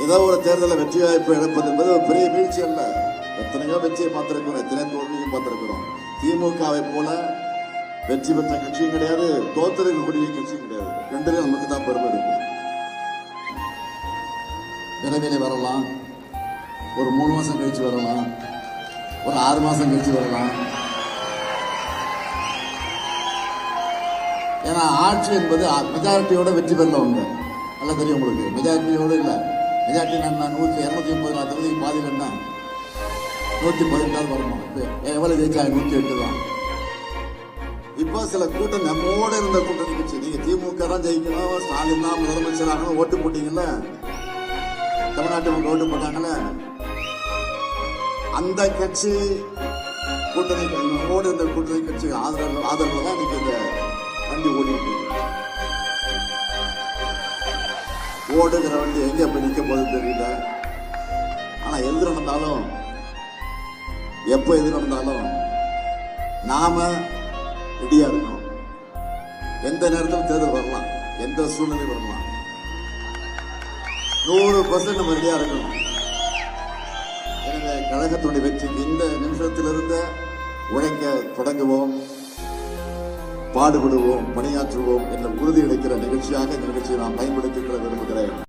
ஏதோ ஒரு தேர்தலில் வெற்றி வாய்ப்பு இழப்பது என்பது ஒரு பெரிய வீழ்ச்சி அல்ல. எத்தனையோ வெற்றியை பார்த்திருக்கிறோம், எத்தனையோ தோல்வியும் பார்த்திருக்கிறோம். திமுகவை போல வெற்றி பெற்ற கட்சியும் கிடையாது, தோற்றிருக்கக்கூடிய கட்சியும் கிடையாது. ரெண்டுமே நமக்கு தான் பெருமை இருக்கு. விரைவிலே வரலாம், ஒரு 3 மாசம் கழிச்சு வரலாம், ஒரு 6 மாசம் கழிச்சு வரலாம். ஏன்னா ஆட்சி என்பது மெஜாரிட்டியோட வெற்றி பெறல ஒன்று நல்லா தெரியும் உங்களுக்கு. மெஜாரிட்டியோட இல்லை, மெஜாரிட்டி நான் 234 தொகுதிக்கு பாதியில் என்ன 118 வரணும். எவ்வளவு ஜெயிச்சாங்க? 108 தான். இப்போ சில கூட்டம் நம்மோட இருந்த கூட்டணி கட்சி, நீங்க திமுக தான் ஜெயிக்கணும், ஸ்டாலின் தான் முதலமைச்சர் ஆகணும் ஓட்டு போட்டீங்கல்ல, தமிழ்நாட்டு மக்கள் ஓட்டு போட்டாங்கல்ல, அந்த கட்சி கூட்டணி நம்மோட இருந்த கூட்டணி கட்சி ஆதரவு தான் நீங்க இந்த வண்டி ஓடிட்டு ஓடுகிற வண்டி எங்க போய் நிக்க போது தெரியல. ஆனா எது நடந்தாலும், எப்ப எது நடந்தாலும் நாம ரெடியா இருக்கணும். எந்த நேரத்திலும் தேர்தல் வரலாம், எந்த சூழ்நிலை வரலாம். 100% நம்ம ரெடியா இருக்கணும். எனவே கழகத்துடைய வெற்றிக்கு இந்த நிமிஷத்திலிருந்து உழைக்க தொடங்குவோம், பாடுபடுவோம், பணியாற்றுவோம் என்ற உறுதி அளிக்கிற நிகழ்ச்சியாக இந்த நிகழ்ச்சியை நான் பயன்படுத்திக் கொள்ள விரும்புகிறேன்.